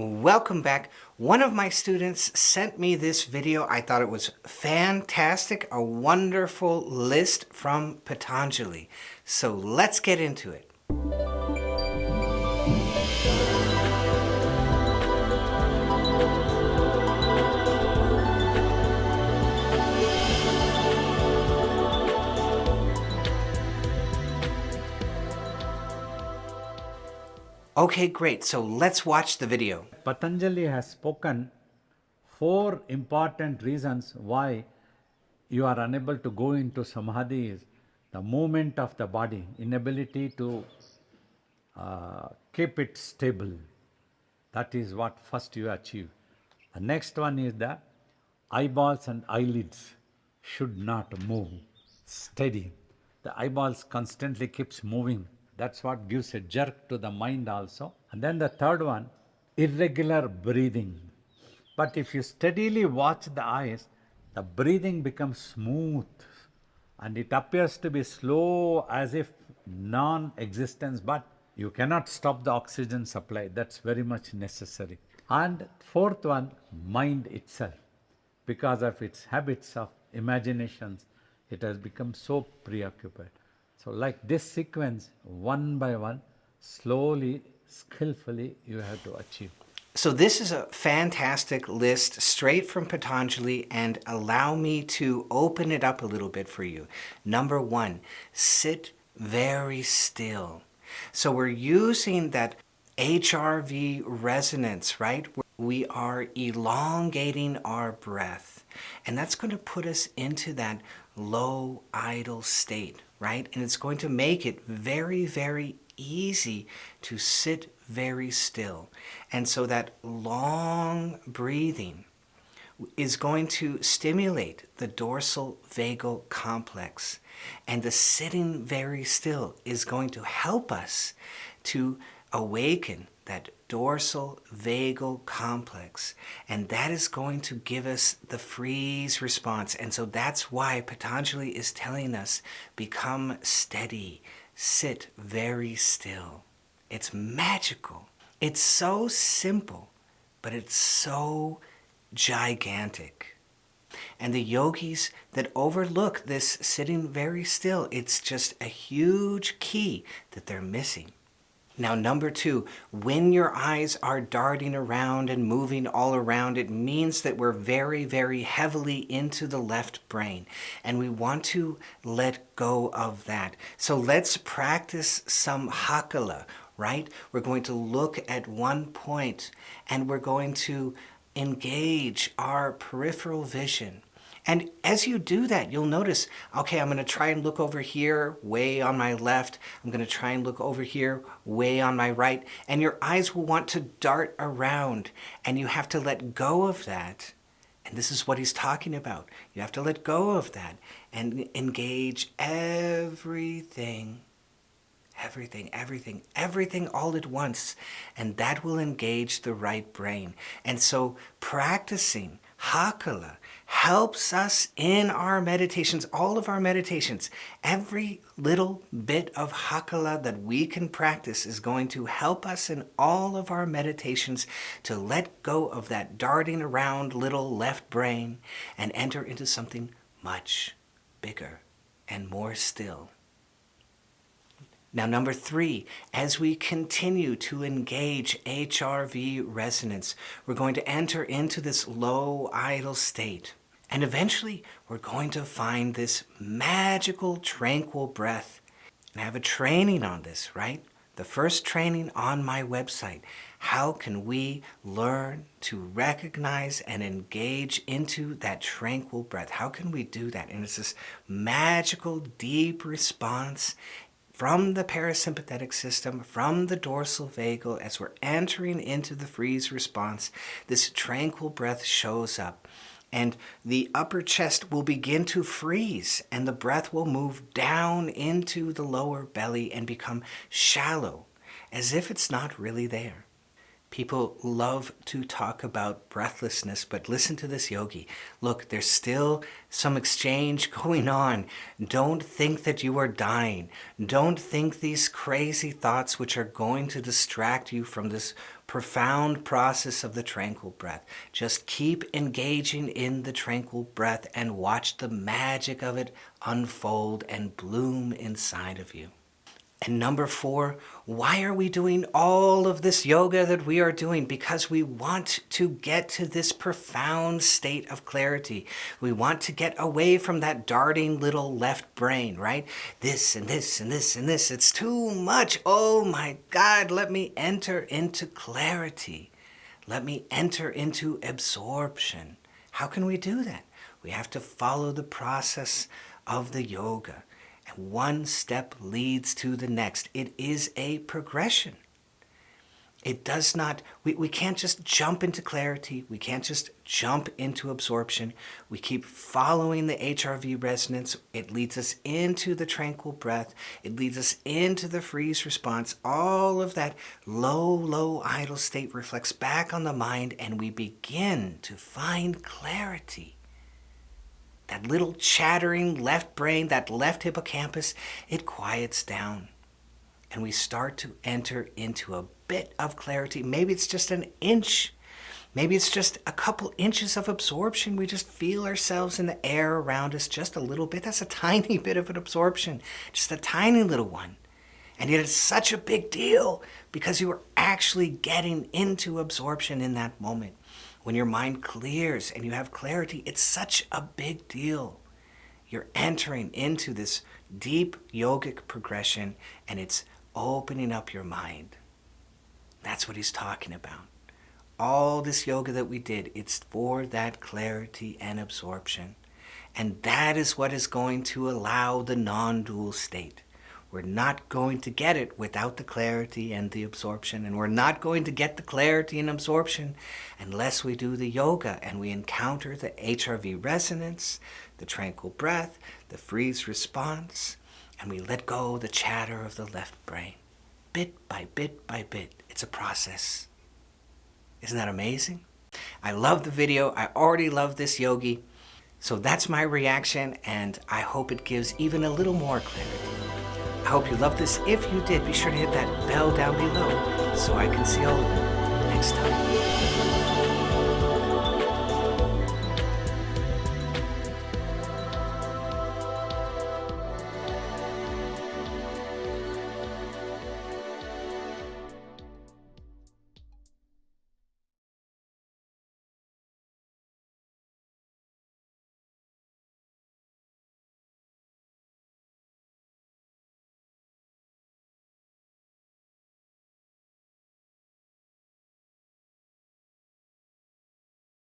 Welcome back. One of my students sent me this video. I thought it was fantastic, a wonderful list from Patanjali. So let's get into it. Okay, great. So let's watch the video. Patanjali has spoken 4 important reasons why you are unable to go into samadhi is the movement of the body, inability to keep it stable. That is what first you achieve. The next one is the eyeballs and eyelids should not move, steady. The eyeballs constantly keeps moving. That's what gives a jerk to the mind also. And then the third one, irregular breathing. But if you steadily watch the eyes, the breathing becomes smooth and it appears to be slow as if non-existence, but you cannot stop the oxygen supply. That's very much necessary. And fourth one, mind itself. Because of its habits of imaginations, it has become so preoccupied. So like this sequence, one by one, slowly, skillfully, you have to achieve. So this is a fantastic list straight from Patanjali, and allow me to open it up a little bit for you. Number 1, sit very still. So we're using that HRV resonance, right? We are elongating our breath, and that's going to put us into that low idle state, right? And it's going to make it very, very easy to sit very still. And so that long breathing is going to stimulate the dorsal vagal complex. And the sitting very still is going to help us to awaken that dorsal vagal complex. And that is going to give us the freeze response. And so that's why Patanjali is telling us, become steady, sit very still. It's magical. It's so simple, but it's so gigantic. And the yogis that overlook this sitting very still, it's just a huge key that they're missing. Now, number 2, when your eyes are darting around and moving all around, it means that we're very, very heavily into the left brain, and we want to let go of that. So let's practice some hakala, right? We're going to look at one point, and we're going to engage our peripheral vision. And as you do that, you'll notice, okay, I'm going to try and look over here, way on my left. I'm going to try and look over here, way on my right. And your eyes will want to dart around, and you have to let go of that. And this is what he's talking about. You have to let go of that and engage everything all at once, and that will engage the right brain. And so practicing hakala helps us in our meditations, all of our meditations. Every little bit of hakala that we can practice is going to help us in all of our meditations to let go of that darting around little left brain and enter into something much bigger and more still. Now, number 3, as we continue to engage HRV resonance, we're going to enter into this low idle state. And eventually, we're going to find this magical tranquil breath. And I have a training on this, right? The first training on my website. How can we learn to recognize and engage into that tranquil breath? How can we do that? And it's this magical, deep response from the parasympathetic system, from the dorsal vagal. As we're entering into the freeze response, this tranquil breath shows up, and the upper chest will begin to freeze, and the breath will move down into the lower belly and become shallow, as if it's not really there. People love to talk about breathlessness, but listen to this yogi. Look, there's still some exchange going on. Don't think that you are dying. Don't think these crazy thoughts which are going to distract you from this profound process of the tranquil breath. Just keep engaging in the tranquil breath and watch the magic of it unfold and bloom inside of you. And number 4, why are we doing all of this yoga that we are doing? Because we want to get to this profound state of clarity. We want to get away from that darting little left brain, right? This and this and this and this. It's too much. Oh my God, let me enter into clarity. Let me enter into absorption. How can we do that? We have to follow the process of the yoga. And one step leads to the next. It is a progression. It does not, we can't just jump into clarity. We can't just jump into absorption. We keep following the HRV resonance. It leads us into the tranquil breath. It leads us into the freeze response. All of that low idle state reflects back on the mind, and we begin to find clarity. That little chattering left brain, that left hippocampus, it quiets down. And we start to enter into a bit of clarity. Maybe it's just an inch. Maybe it's just a couple inches of absorption. We just feel ourselves in the air around us just a little bit. That's a tiny bit of an absorption, just a tiny little one. And yet it's such a big deal because you are actually getting into absorption in that moment. When your mind clears and you have clarity, it's such a big deal. You're entering into this deep yogic progression, and it's opening up your mind. That's what he's talking about. All this yoga that we did, it's for that clarity and absorption. And that is what is going to allow the non-dual state. We're not going to get it without the clarity and the absorption, and we're not going to get the clarity and absorption unless we do the yoga and we encounter the HRV resonance, the tranquil breath, the freeze response, and we let go the chatter of the left brain. Bit by bit by bit. It's a process. Isn't that amazing? I love the video. I already love this yogi. So that's my reaction, and I hope it gives even a little more clarity. I hope you love this. If you did, be sure to hit that bell down below so I can see all of you.